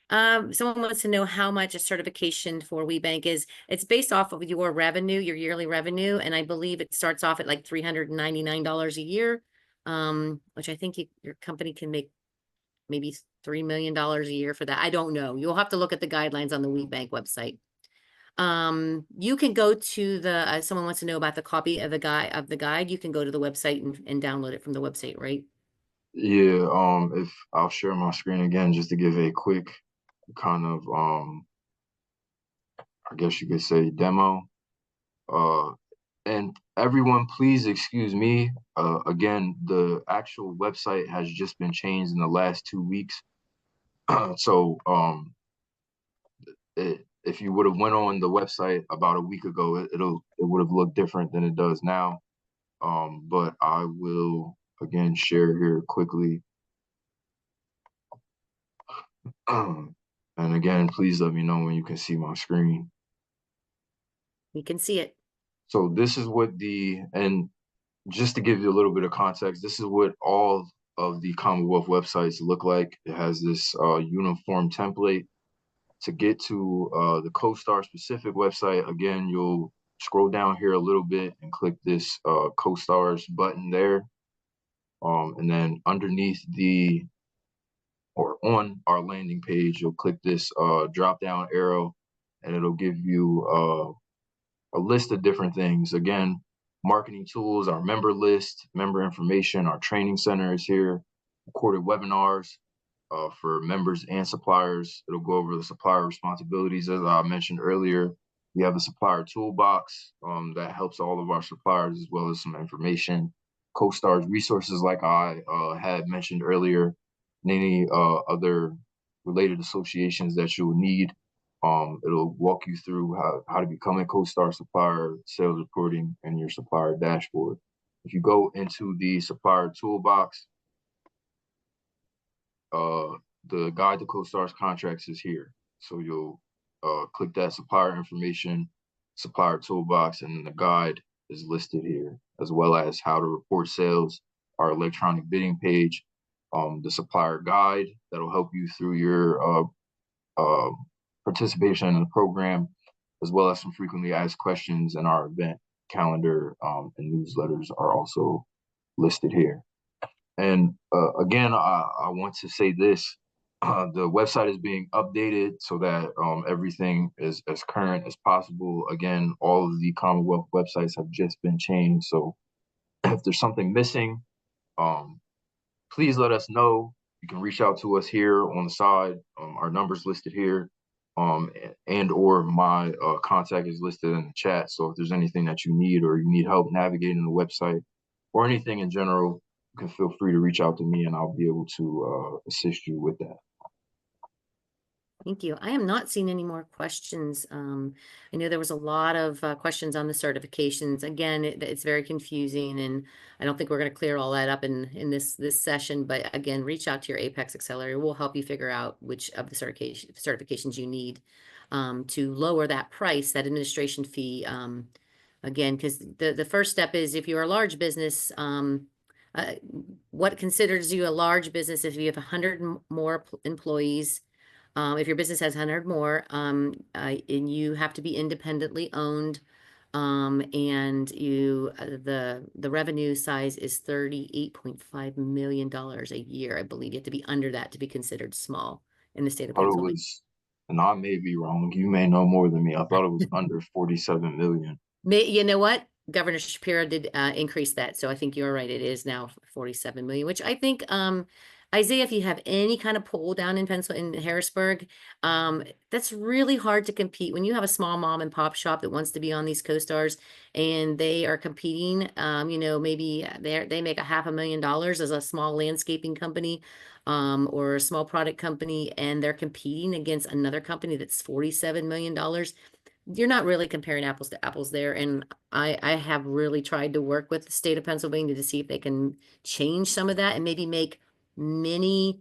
Someone wants to know how much a certification for WeBank is. It's based off of your revenue, your yearly revenue, and I believe it starts off at like $399 a year, which I think your company can make maybe $3 million a year for that. I don't know. You'll have to look at the guidelines on the WeBank website. You can go to the someone wants to know about the copy of the guide. You can go to the website and download it from the website, right? Yeah, if I'll share my screen again just to give a quick kind of I guess you could say demo. And everyone, please excuse me. Again, the actual website has just been changed in the last 2 weeks. So if you would have went on the website about a week ago, it would have looked different than it does now. But I will again share here quickly. And again, please let me know when you can see my screen. You can see it. So this is what and just to give you a little bit of context, this is what all of the Commonwealth websites look like. It has this uniform template. To get to the CoStar specific website, again, you'll scroll down here a little bit and click this CoStars button there. And then underneath or on our landing page, you'll click this drop down arrow and it'll give you a list of different things. Again, marketing tools, our member list, member information, our training center is here, recorded webinars for members and suppliers. It'll go over the supplier responsibilities. As I mentioned earlier, we have a supplier toolbox that helps all of our suppliers as well as some information. CoStars resources like I had mentioned earlier, and any other related associations that you'll need. It'll walk you through how to become a CoStar supplier, sales reporting, and your supplier dashboard. If you go into the supplier toolbox, the guide to CoStar's contracts is here. So you'll click that supplier information, supplier toolbox, and the guide is listed here, as well as how to report sales, our electronic bidding page, the supplier guide that'll help you through your uh, participation in the program, as well as some frequently asked questions, and our event calendar and newsletters are also listed here. And again, I want to say this. The website is being updated so that everything is as current as possible. Again, all of the Commonwealth websites have just been changed. So if there's something missing, um, please let us know. You can reach out to us here on the side. Our number's listed here, and or my contact is listed in the chat. So if there's anything that you need, or you need help navigating the website or anything in general, you can feel free to reach out to me and I'll be able to assist you with that. Thank you. I am not seeing any more questions. I know there was a lot of questions on the certifications. Again, it's very confusing, and I don't think we're going to clear all that up in this session. But again, reach out to your Apex Accelerator. We'll help you figure out which of the certifications you need to lower that price, that administration fee. Again, because the first step is, if you're a large business, what considers you a large business if you have 100 more employees. If your business has 100 more, and you have to be independently owned, and the revenue size is $38.5 million a year, I believe. You have to be under that to be considered small in the state of I thought it Pennsylvania. was, and I may be wrong. You may know more than me. I thought it was under 47 million. You know what? Governor Shapiro did increase that, so I think you're right. It is now 47 million, which I think, Isaiah, if you have any kind of pull down in Pennsylvania, in Harrisburg, that's really hard to compete when you have a small mom and pop shop that wants to be on these co-stars, and they are competing. Maybe they make $500,000 as a small landscaping company, or a small product company, and they're competing against another company that's $47 million. You're not really comparing apples to apples there. And I have really tried to work with the state of Pennsylvania to see if they can change some of that and maybe make mini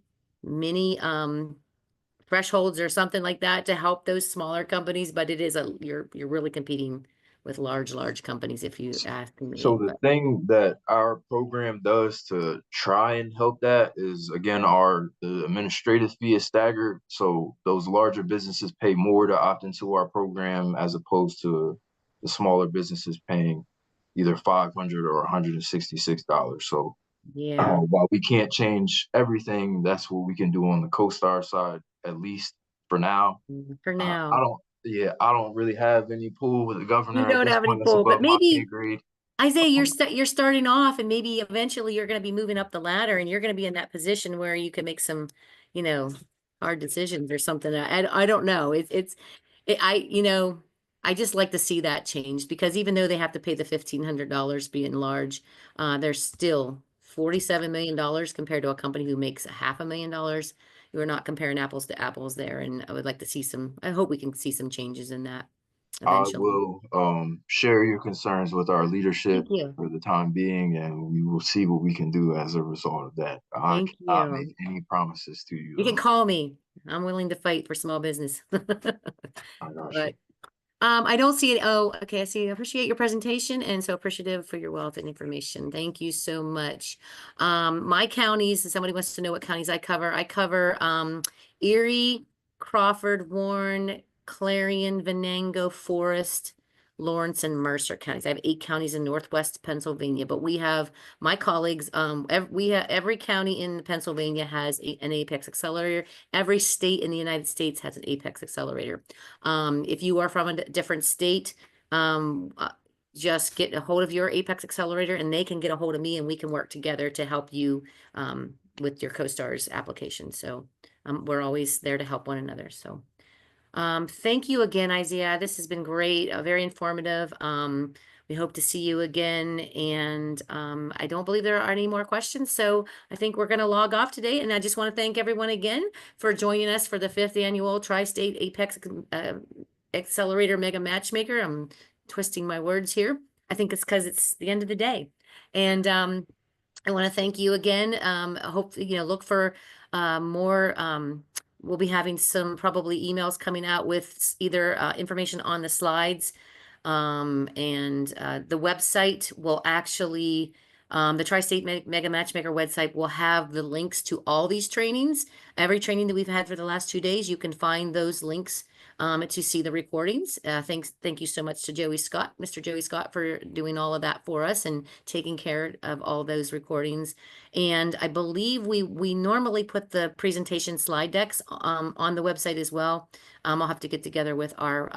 thresholds or something like that to help those smaller companies. But it is you're really competing with large companies, if you ask So me. the But thing that our program does to try and help that is, again, the administrative fee is staggered. So those larger businesses pay more to opt into our program, as opposed to the smaller businesses paying either $500 or $166. So yeah, while we can't change everything, that's what we can do on the CoStar side, at least for now. for I now. don't, yeah, I don't really have any pull with the You governor at don't this have any point. That's pull, but above my pay maybe grade. Isaiah, Um, you're starting off, and maybe eventually you're going to be moving up the ladder, and you're going to be in that position where you can make some, you know, hard decisions or something. I don't know. I just like to see that change, because even though they have to pay the $1,500 being large, they're still $47 million compared to a company who makes $500,000. You're not comparing apples to apples there, and I would like to see some. I hope we can see some changes in that I eventually. will share your concerns with our leadership Thank you. for the time being, and we will see what we can do as a result of that. I Thank cannot make you. any promises to you, You can though. call me. I'm willing to fight for small business. I got you. But I don't see it. Oh, okay. I see. I appreciate your presentation, and so appreciative for your wealth and information. Thank you so much. My counties, if somebody wants to know what counties I cover Erie, Crawford, Warren, Clarion, Venango, Forest, Lawrence, and Mercer counties. I have 8 counties in Northwest Pennsylvania, but we have my colleagues, every county in Pennsylvania has an Apex Accelerator. Every state in the United States has an Apex Accelerator. If you are from a different state, just get a hold of your Apex Accelerator, and they can get a hold of me, and we can work together to help you with your CoStars application. So we're always there to help one another. So thank you again, Isaiah. This has been great, very informative. We hope to see you again. And I don't believe there are any more questions. So I think we're going to log off today. And I just want to thank everyone again for joining us for the 5th annual Tri-State Apex Accelerator Mega Matchmaker. I'm twisting my words here. I think it's because it's the end of the day. And I want to thank you again. I hope, look for more. We'll be having some probably emails coming out with either information on the slides, and the website will actually The Tri-State Mega Matchmaker website will have the links to all these trainings. Every training that we've had for the last 2 days, you can find those links to see the recordings. Thank you so much to Joey Scott, Mr. Joey Scott, for doing all of that for us and taking care of all those recordings. And I believe we normally put the presentation slide decks on the website as well. I'll have to get together with our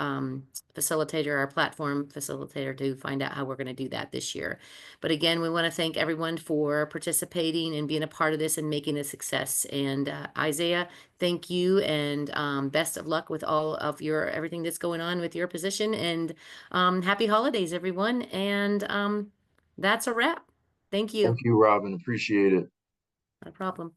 facilitator, our platform facilitator, to find out how we're going to do that this year. But again, we want to thank everyone for participating and being a part of this and making a success. And Isaiah, thank you, and best of luck with all of your everything that's going on with your position. And happy holidays, everyone. And that's a wrap. Thank Thank you. you, Robin. Appreciate it. No problem.